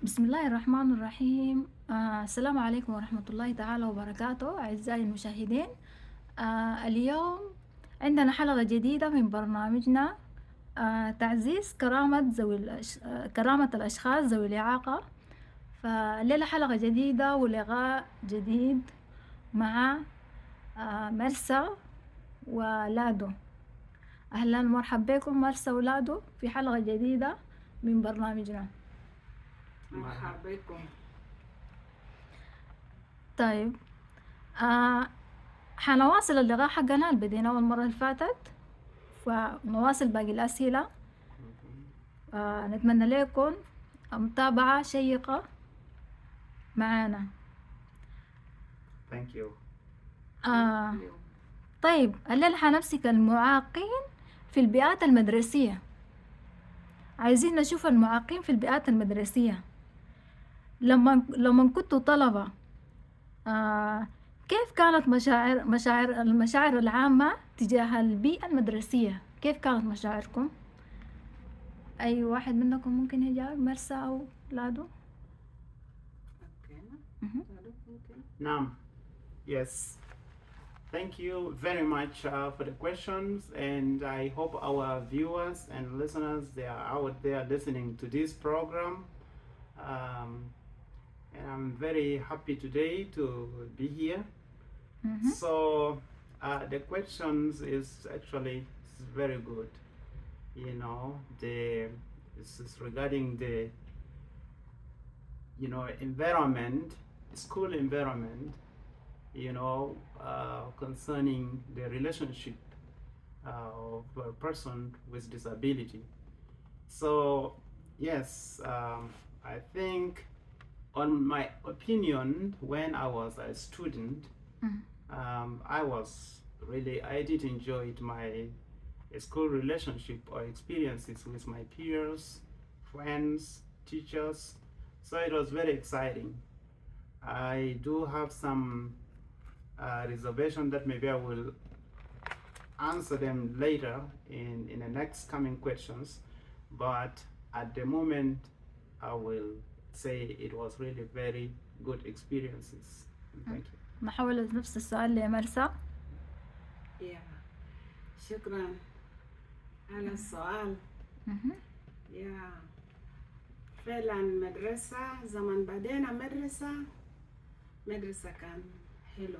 بسم الله الرحمن الرحيم. السلام عليكم ورحمة الله تعالى وبركاته أعزائي المشاهدين. اليوم عندنا حلقة جديدة من برنامجنا تعزيز كرامة الأشخاص ذوي الإعاقة. فالليلة حلقة جديدة ولقاء جديد مع مرسى ولادو. أهلا ومرحبا بكم مرسى ولادو في حلقة جديدة من برنامجنا. مرحبا بكم. طيب حنواصل اللقاء حقنا اللي بديناه المرة اللي فاتت ونواصل باقي الأسئلة. نتمنى لكم متابعة شيقة معانا. Thank you. طيب الليلة حنمسك المعاقين في البيئات المدرسية. عايزين نشوف المعاقين في البيئات المدرسية لما كنتوا طلبة. كيف كانت المشاعر العامة تجاه البيئة المدرسية؟ كيف كانت مشاعركم؟ أي واحد منكم ممكن يجاوب، مرسى أو لادو؟ Nam. Yes. Thank you very much for the questions, and I hope our viewers and listeners, they are out there listening to this program. And I'm very happy today to be here. So the questions is actually very good. You know, this is regarding the environment, school environment, concerning the relationship of a person with disability. So yes, I think, on my opinion, when I was a student, I did enjoy my school relationship or experiences with my peers, friends, teachers. So it was very exciting. I do have some reservation that maybe I will answer them later in the next coming questions. But at the moment, I will say it was really very good experiences. Thank you. نحاول نفس السؤال لمرسى. شكرا على السؤال. فعلا مدرسة زمان بدينا مدرسة كان حلو،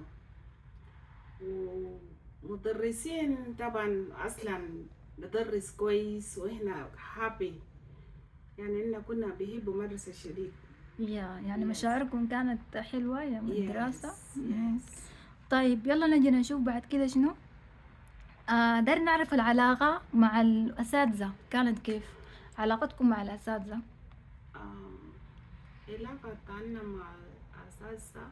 ومدرسين طبعا أصلا بدرس كويس وإحنا حابي، يعني إحنا كنا بيحبوا مدرسة شديد. يعني مشاعركم كانت حلوة يا من الدراسة. طيب يلا نجي نشوف بعد كده شنو. داير نعرف العلاقة مع الأساتذة كانت كيف؟ علاقتكم مع الأساتذة؟ علاقة بتاعنا مع الأساتذة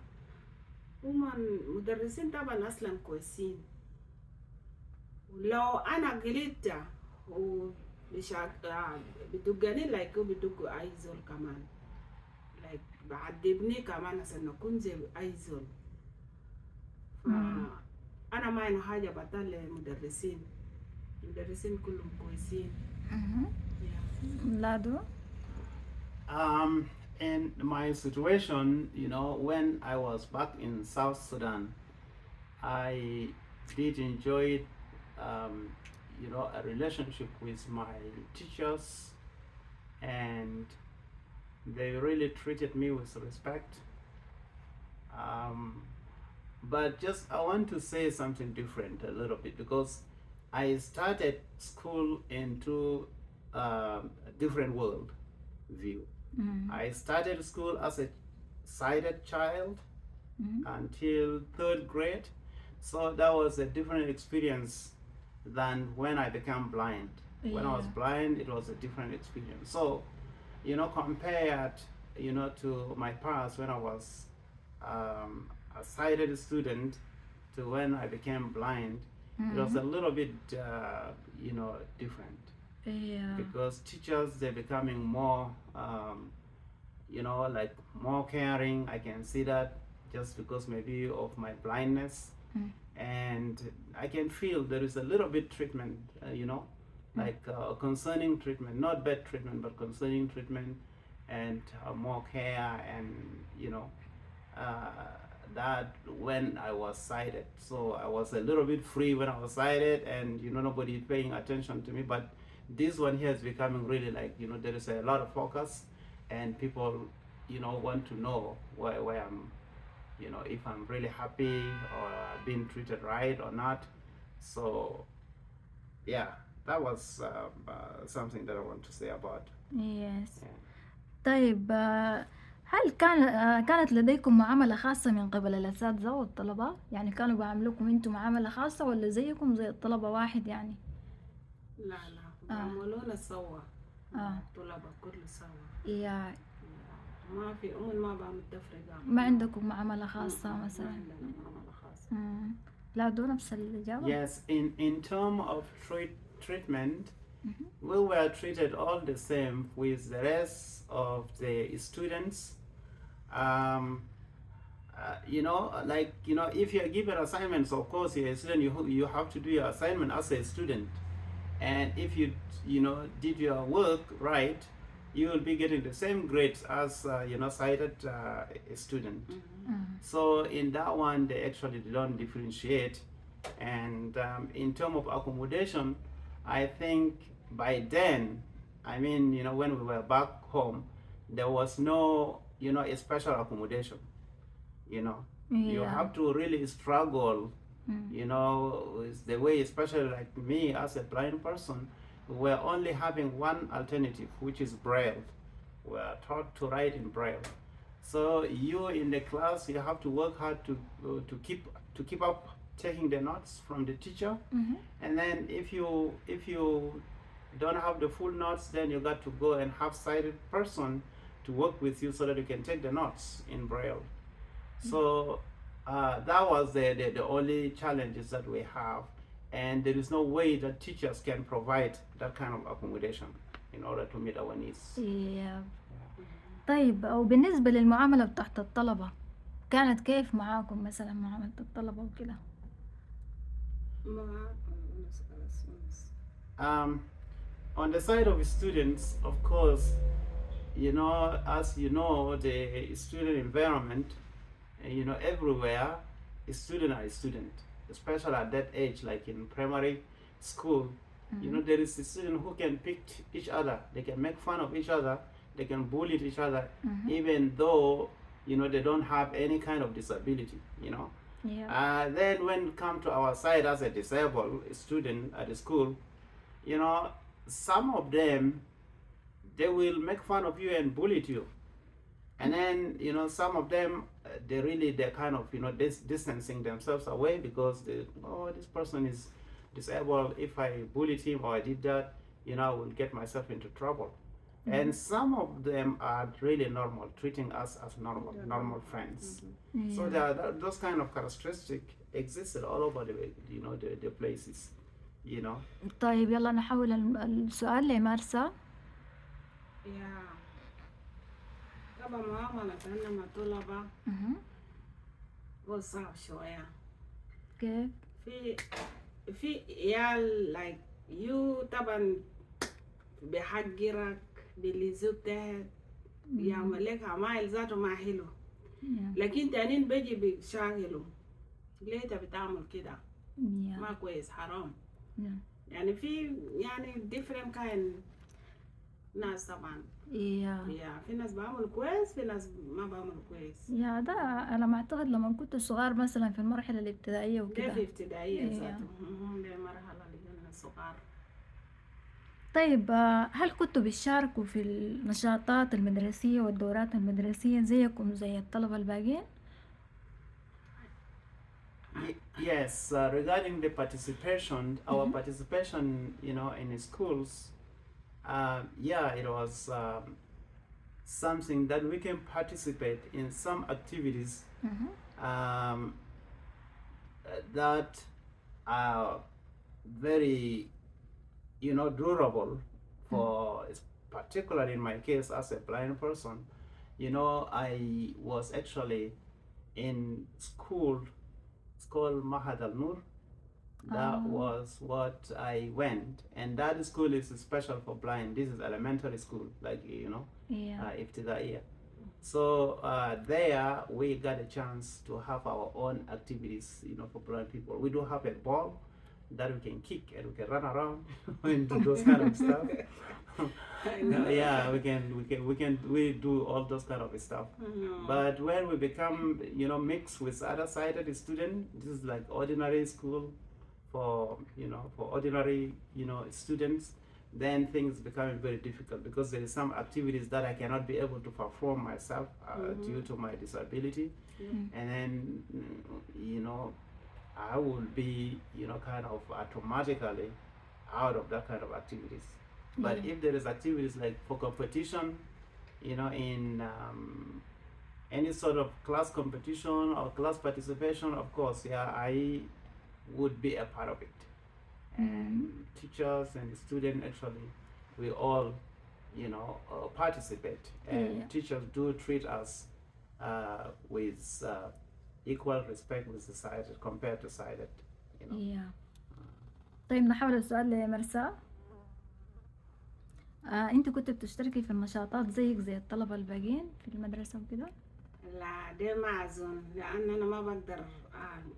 هم المدرسين طبعا أصلا كويسين، ولو أنا قلت بدقني لايك بدقوا أي زول كمان، لايك بعدبني كمان عشان أكون زي أي زول. أنا ما أنا حاجة بطل المدرسين كلهم كويسين. لادو؟ In my situation, when I was back in South Sudan, I did enjoy, a relationship with my teachers, and they really treated me with respect. But just I want to say something different a little bit, because I started school into a different world view. I started school as a sighted child until 3rd grade. So that was a different experience than when I became blind. When I was blind, it was a different experience. So, compared, to my past when I was a sighted student to when I became blind, it was a little bit, different. Because teachers, they're becoming more, more caring. I can see that just because maybe of my blindness. And I can feel there is a little bit treatment, concerning treatment, not bad treatment, but concerning treatment and more care, and you know, uh, that when I was sighted. So I was a little bit free when I was sighted, and you know, nobody paying attention to me. But this one here is becoming really like, you know, there is a lot of focus, and people, you know, want to know where I'm, you know, if I'm really happy or being treated right or not. So yeah, that was something that I want to say about. Yes. Yeah. طيب هل كانت لديكم معاملة خاصة من قبل الأساتذة والطلبة؟ يعني كانوا بيعاملوكم انتم معاملة خاصة ولا زيكم زي الطلبة واحد يعني؟ لا بيعملونا سوا. الطلبة كله سوا. يا ما في ما بعمل تفرقة. ما عندكم معاملة خاصة ما مثلا؟ عندنا معاملة خاصة. لا دو نفس الإجابة؟ Yes, in term of treatment, we were treated all the same with the rest of the students. You know, like, you know, if you're given assignments, of course, you're a student, you have to do your assignment as a student. And if you know, did your work right, you will be getting the same grades as, you know, sighted student. So in that one, they actually don't differentiate. And in terms of accommodation, I think by then, I mean, you know, when we were back home, there was no, you know, a special accommodation. You know, you have to really struggle, you know, with the way, especially like me as a blind person, we're only having one alternative, which is Braille. We're taught to write in Braille. So you in the class, you have to work hard to keep up taking the notes from the teacher. And then if you don't have the full notes, then you got to go and have sighted person to work with you so that you can take the notes in Braille. So that was the only challenges that we have, and there is no way that teachers can provide that kind of accommodation in order to meet our needs. Yeah. طيب وبالنسبة للمعاملة بتاعت الطلبة كانت كيف معاكم مثلا معاملة الطلبة وكده؟ On the side of students, of course, you know, as you know, the student environment, you know, everywhere, a student are a student, especially at that age, like in primary school. You know, there is a student who can pick each other, they can make fun of each other, they can bully each other, even though, you know, they don't have any kind of disability, you know. Then when it come to our side as a disabled student at the school, you know, some of them, they will make fun of you and bully you. And then, you know, some of them, they're kind of, you know, distancing themselves away because this person is disabled. If I bullied him or I did that, you know, I will get myself into trouble. And some of them are really normal, treating us as normal friends. So there are those kind of characteristics existed all over the, you know, the places, you know. طيب يلا نحول السؤال لمارسا. طبعا معاملة مع طلبة هو صعب شوية. كيف؟ في عيال like you طبعا بيحقرك بلزوجتك يعمل لك عمايل ذاته ما حلو. لكن تانيين بيجي بيشاغلوا ليه انت بتعمل كده؟ ما كويس حرام. يعني في يعني different kind ناس طبعا. في ناس بعملوا كويس، في ناس ما بعملوا كويس. ده انا معتقد لما كنت صغار مثلا في المرحله الابتدائيه وكده. ده في ابتدائيه ذاته هم بمرحله اللي كنا صغار. طيب هل كنتوا بتشاركوا في النشاطات المدرسيه والدورات المدرسيه زيكم زي الطلبه الباقيين؟ Yes, regarding the participation, our participation, you know, in schools, it was something that we can participate in some activities that are very, you know, durable for, particularly in my case as a blind person. You know, I was actually in school. It's called Mahad al Nur. That was what I went, and that school is special for blind. This is elementary school, like Yeah. Ibtidaiya. So there we got a chance to have our own activities, for blind people. We do have a ball that we can kick and we can run around and do those kind of stuff. Yeah, we do all those kind of stuff. But when we become mixed with other sighted students, this is like ordinary school for ordinary students, then things become very difficult because there is some activities that I cannot be able to perform myself due to my disability. And then I will be kind of automatically out of that kind of activities. But if there is activities like for competition, in any sort of class competition or class participation, of course, yeah, I would be a part of it. And teachers and students, actually, we all participate, and teachers do treat us with equal respect with the sighted compared to sighted. Yeah. طيب نحول السؤال لمرسى. انت كنت بتشتركي في النشاطات زيك زي الطلبة الباقيين في المدرسة وكده؟ لا ده ما أظن، لأن أنا ما بقدر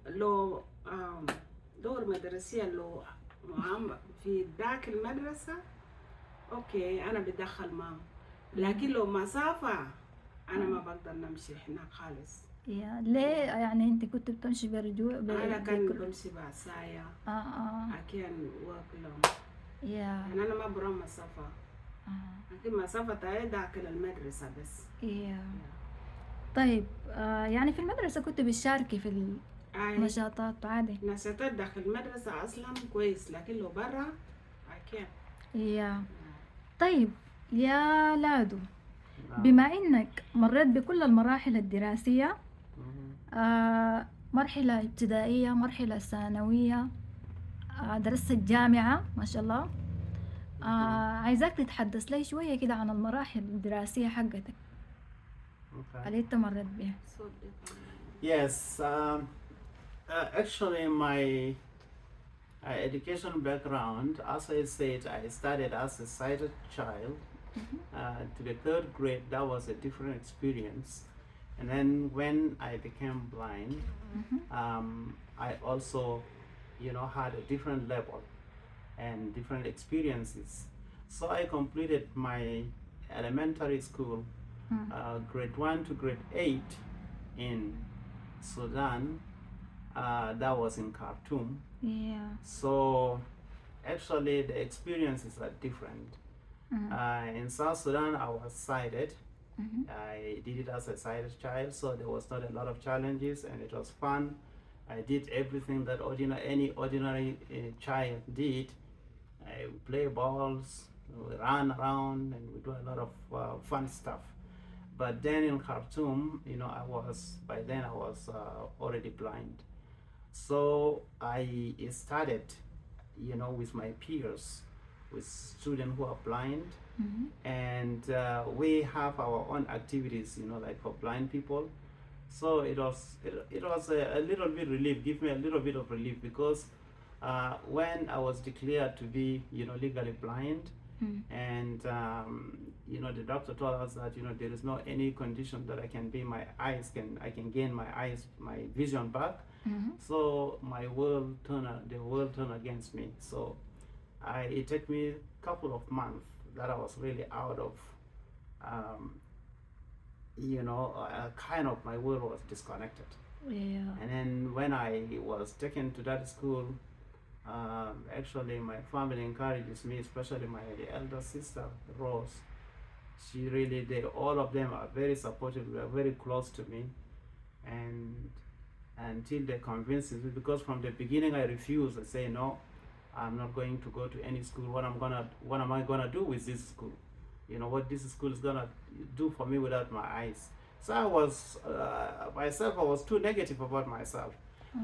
لو دور مدرسية لو في ذاك المدرسة أوكي أنا بدخل معه، لكن لو مسافة أنا ما بقدر نمشي هناك خالص. ليه يعني انت كنت بتمشي برجوع أنا كان بمشي بعصاية. I can walk long. يعني أنا ما برا مسافة. لكن مسافة تاعي داخل المدرسة بس. طيب يعني في المدرسة كنت بتشاركي في النشاطات عادي؟ نشاطات داخل المدرسة أصلا كويس، لكن لو برا I can't. طيب يا لادو، بما انك مريت بكل المراحل الدراسية، مرحلة ابتدائية، مرحلة ثانوية، درست الجامعة ما شاء الله، عايزاك تتحدث لي شوية كده عن المراحل الدراسية حقتك اللي انت مريت بها. Yes, actually my education background, as I said, I started as a sighted child. To the third grade, that was a different experience. And then when I became blind, I also, had a different level and different experiences. So I completed my elementary school, grade 1 to grade 8 in Sudan. That was in Khartoum. So actually the experiences are different. In South Sudan, I was sighted. I did it as a sighted child, so there was not a lot of challenges, and it was fun. I did everything that any ordinary child did. I play balls, we run around, and we do a lot of fun stuff. But then in Khartoum, by then I was already blind. So I started, with my peers, with students who are blind, and we have our own activities, like for blind people. So it was a little bit relief, give me a little bit of relief, because when I was declared to be, legally blind, and the doctor told us that there is no any condition that I can gain my vision back. So the world turned against me. So it took me a couple of months that I was really out of, kind of my world was disconnected. And then when I was taken to that school, actually my family encourages me, especially my elder sister Rose. All of them are very supportive. They are very close to me, and until they convinced me, because from the beginning I refused. I say no, I'm not going to go to any school. What am I gonna do with this school? What this school is gonna do for me without my eyes? So I was myself. I was too negative about myself.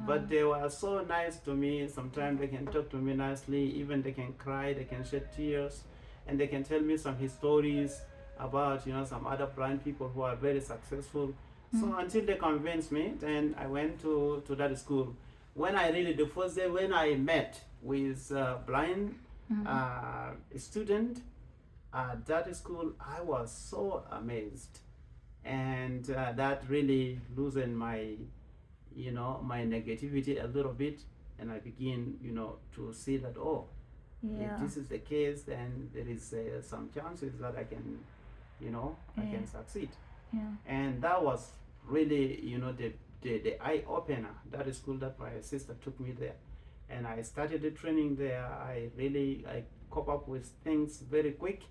But they were so nice to me. Sometimes they can talk to me nicely. Even they can cry. They can shed tears, and they can tell me some stories about some other blind people who are very successful. So until they convinced me, then I went to that school. when I really, the first day when I met with blind student at that school, I was so amazed, and that really loosened my, my negativity a little bit, and I begin, to see that, oh, if this is the case, then there is some chances that I can, I can succeed. And that was really, the eye opener. That is school that my sister took me there, and I started the training there. I cope up with things very quick,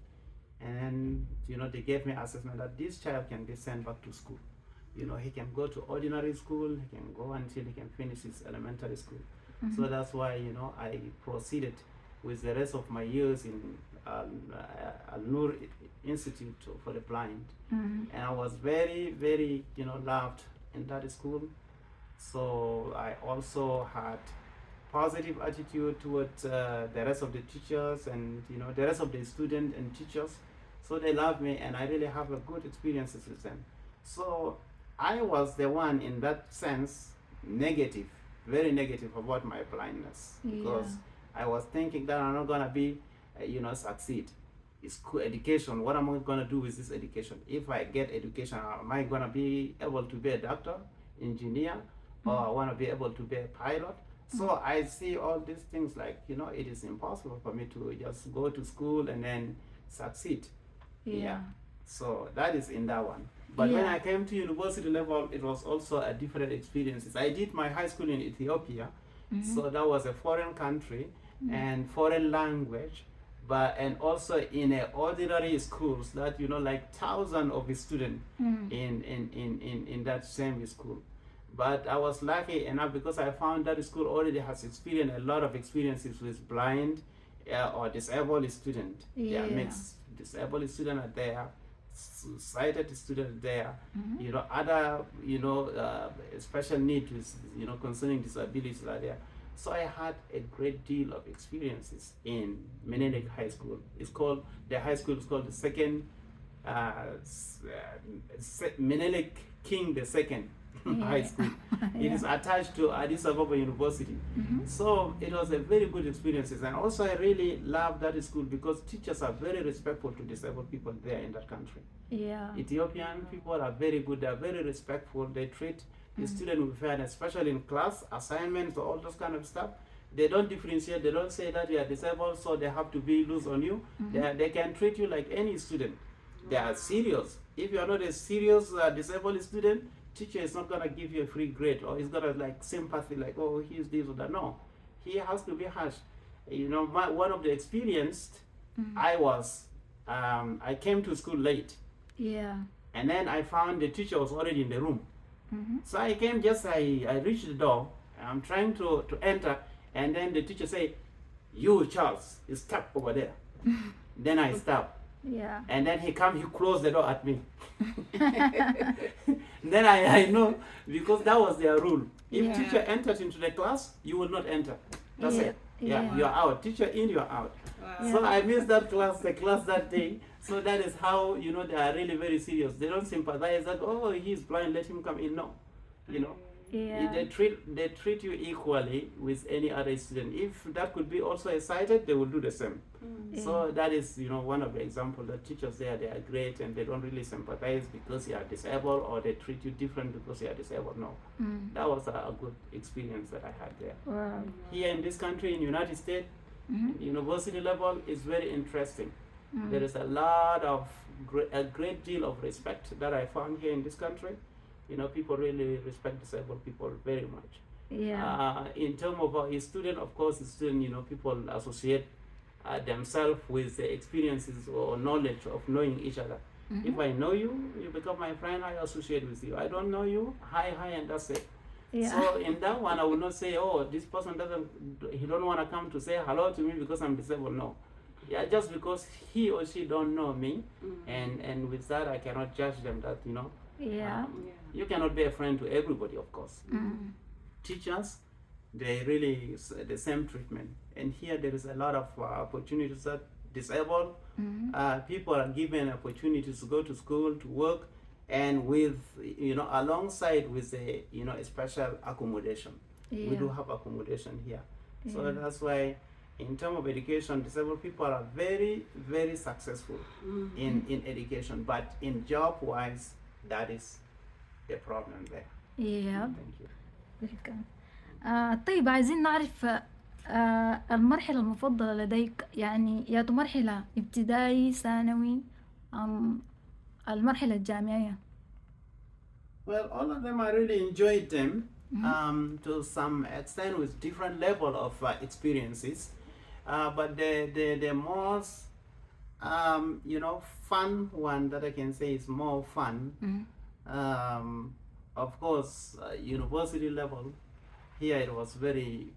and they gave me assessment that this child can be sent back to school. He can go to ordinary school, he can go until he can finish his elementary school. So that's why I proceeded with the rest of my years in Al Nur Institute for the Blind, and I was very, very loved in that school. So I also had positive attitude towards the rest of the teachers, and the rest of the students and teachers. So they love me, and I really have a good experiences with them. So I was the one in that sense negative, very negative about my blindness, because I was thinking that I'm not gonna be, succeed. It's school education. What am I gonna do with this education? If I get education, am I gonna be able to be a doctor, engineer, or I wanna be able to be a pilot? So I see all these things like, it is impossible for me to just go to school and then succeed. So that is in that one. But when I came to university level, it was also a different experiences. I did my high school in Ethiopia, so that was a foreign country and foreign language, and also in a ordinary schools that like thousands of students in that same school. But I was lucky enough because I found that school already has experienced a lot of experiences with blind or disabled students. Mixed disabled students are there, sighted students there, other special needs with concerning disabilities are there. So I had a great deal of experiences in Menelik High School. The high school is called the second Menelik King the Second High School. It is attached to Addis Ababa University. So it was a very good experiences, and also I really love that school because teachers are very respectful to disabled people there in that country. Ethiopian people are very good, they are very respectful, they treat the student with fairness, especially in class assignments or all those kind of stuff. They don't differentiate, they don't say that you are disabled so they have to be loose on you. They can treat you like any student. They are serious. If you are not a serious disabled student, teacher is not going to give you a free grade, or he's going to like sympathy, like, oh, he's this or that. No, he has to be harsh. One of the experienced, I came to school late. And then I found the teacher was already in the room. So I came, I reached the door, I'm trying to enter, and then the teacher say, you, Charles, you stop over there. Then I stop. And then he closed the door at me. Then I know, because that was their rule. If teacher enters into the class, you will not enter. That's it. You are out. Teacher in, you are out. So I missed that class, the class that day. So that is how, they are really very serious. They don't sympathize that, oh, he's blind, let him come in. No. They treat you equally with any other student. If that could be also a sighted, they will do the same. So that is, one of the examples that teachers there, they are great, and they don't really sympathize because you are disabled, or they treat you different because you are disabled. No. That was a good experience that I had there. Here in this country, in United States, university level is very interesting. There is a great deal of respect that I found here in this country. People really respect disabled people very much. In terms of a student, of course, people associate themselves with the experiences or knowledge of knowing each other. If I know you, you become my friend, I associate with you. I don't know you, hi, and that's it. So in that one, I would not say, oh, this person he don't want to come to say hello to me because I'm disabled. No. Just because he or she don't know me, and with that I cannot judge them that, you cannot be a friend to everybody, of course. Teachers, they really the same treatment. And here there is a lot of opportunities that disabled people are given opportunities to go to school, to work, and with, alongside with a, a special accommodation. We do Yeah. have accommodation here. So Yeah. that's why, in terms of education, disabled people are very, very successful in education. But in job wise, that is the problem there. Yeah. Thank you. welcome. طيب عايزين نعرف المرحلة المفضلة لديك، يعني يا مرحلة ابتدائي ثانوي أم المرحلة الجامعية. Well, all of them I really enjoyed them to some extent with different level of experiences. But the most fun one that I can say is more fun. Of course, university level here it was very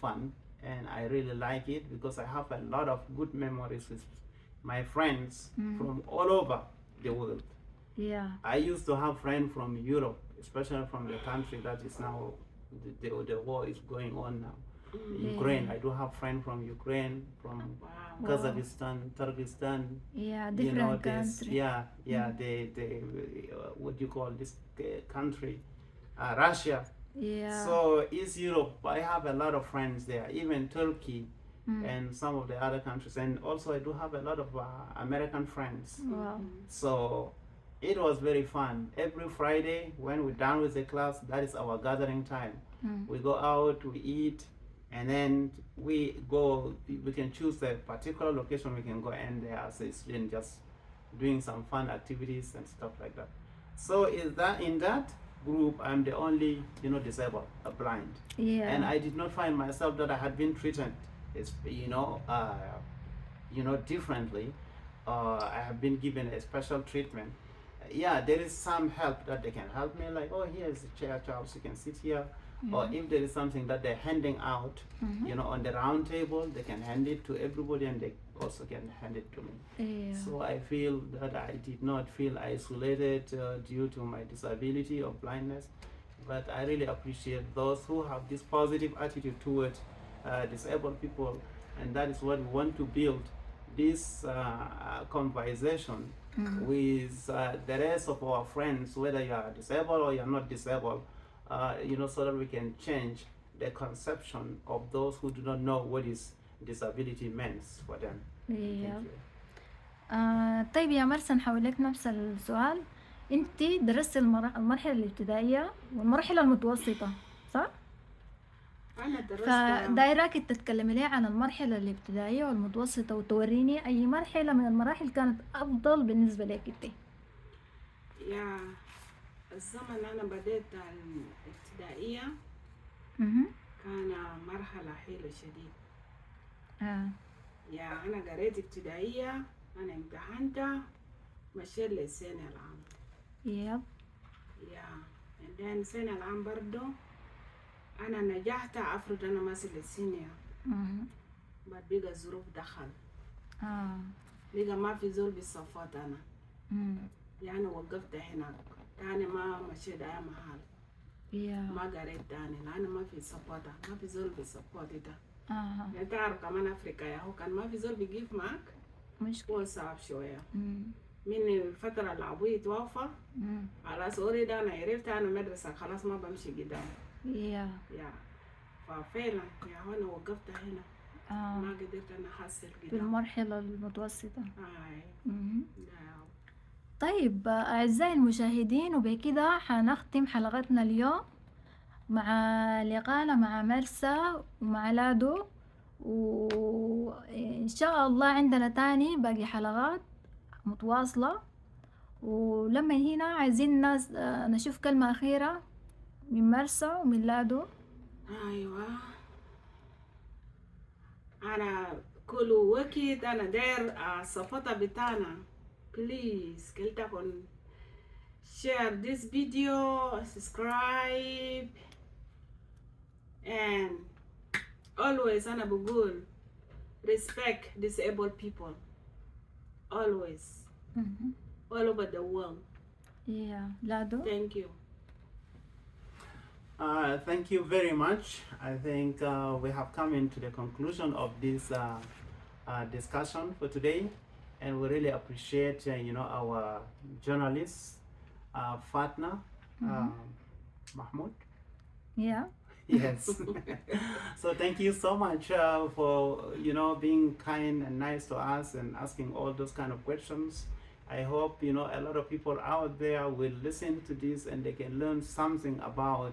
fun, and I really like it because I have a lot of good memories with my friends from all over the world. Yeah. I used to have friends from Europe, especially from the country that is now the war is going on now. Ukraine. I do have friends from Ukraine, from Kazakhstan, Turkestan. Yeah, different country. The what do you call this country? Russia. Yeah. So East Europe, I have a lot of friends there, even Turkey and some of the other countries, and also I do have a lot of American friends. Wow. So it was very fun. Every Friday when we're done with the class, that is our gathering time. We go out, we eat, and then we can choose a particular location we can go, and there as a student just doing some fun activities and stuff like that. So in that group, I'm the only disabled, blind. Yeah. And I did not find myself that I had been treated differently. I have been given a special treatment. There is some help that they can help me, like, oh, here's a chair, Charles, you can sit here. Or if there is something that they're handing out, on the round table, they can hand it to everybody, and they also can hand it to me. Yeah. So I feel that I did not feel isolated due to my disability or blindness, but I really appreciate those who have this positive attitude towards disabled people, and that is what we want to build this conversation with the rest of our friends, whether you are disabled or you're not disabled, so that we can change the conception of those who do not know what is disability means for them. Yeah. Thank you. طيب يا مرسى نحول لك نفس السؤال. انت درست المرحلة الابتدائية والمرحلة المتوسطة صح؟ أنا درست فدايراك تتكلمي لي عن المرحلة الابتدائية والمتوسطة وتوريني أي مرحلة من المراحل كانت أفضل بالنسبة لك انت. يا الزمن أنا بديت الابتدائية كان مرحلة حلوة شديد. يا أنا قريت ابتدائية، أنا امتحنت مشيت للسنة العام. يب. يا عندنا السنة العام برضو أنا نجحت، أفرض أنا ماسك للسينيور. بعد بقى الظروف دخل. بقى ما في زول بالصفات أنا. يعني وقفت هناك، تاني ما مشيت أي محل. ما قريت تاني لأن ما في سبوتا، ما في زول بالسبوت ده. يعني تعرف كمان أفريقيا هو كان ما في زول بيجيف معك، مشكلة هو صعب شوية. من الفترة اللي أبوي توفى خلاص أوريد أنا عرفت أنا مدرسة خلاص ما بمشي قدام. يا ففعلا يا هنا وقفت هنا. ما قدرت أنا أحصل قدام. في المرحلة المتوسطة. نعم. طيب أعزائي المشاهدين، وبكده حنختم حلقتنا اليوم مع لقاءنا مع مرسى ومع لادو، وإن شاء الله عندنا تاني باقي حلقات متواصلة. ولما هنا عايزين ناس نشوف كلمة أخيرة من مرسى ومن لادو. أيوة أنا كل وقت أنا داير الصفحة بتاعنا please كلتكن share this video, subscribe, and always أنا بقول respect disabled people always all over the world. Lado. Thank you. Thank you very much. I think we have come into the conclusion of this discussion for today, and we really appreciate our journalists, Fatna Mahmoud. Yes. So thank you so much for being kind and nice to us and asking all those kind of questions. I hope a lot of people out there will listen to this and they can learn something about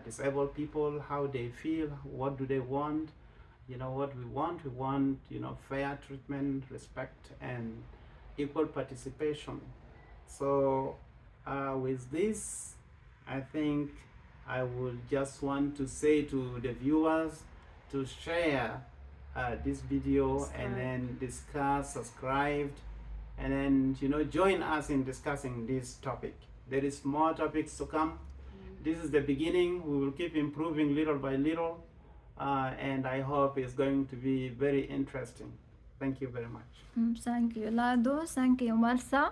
disabled people, how they feel, what do they want. What we want fair treatment, respect, and equal participation. So with this, I think I would just want to say to the viewers to share this video and then discuss, subscribe, and then join us in discussing this topic. There is more topics to come. This is the beginning. We will keep improving little by little, and I hope it's going to be very interesting. Thank you very much. ثانك يو لادو، ثانك يو مرسى.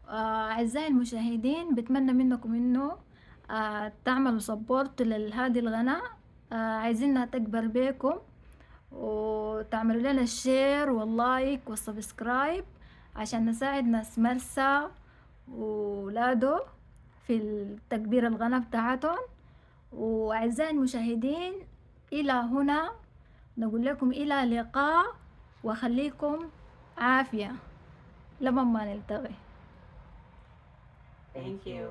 أعزائي المشاهدين، بتمنى منكم إنه تعملوا سبورت لهذه القناة. عايزينها تكبر بيكم، وتعملوا لنا الشير واللايك والسبسكرايب عشان نساعد ناس مرسى ولادو في التكبير القناة بتاعتهم. وأعزائي المشاهدين، إلى هنا نقول لكم إلى لقاء، وخليكم عافية لما ما نلتقي. Thank you.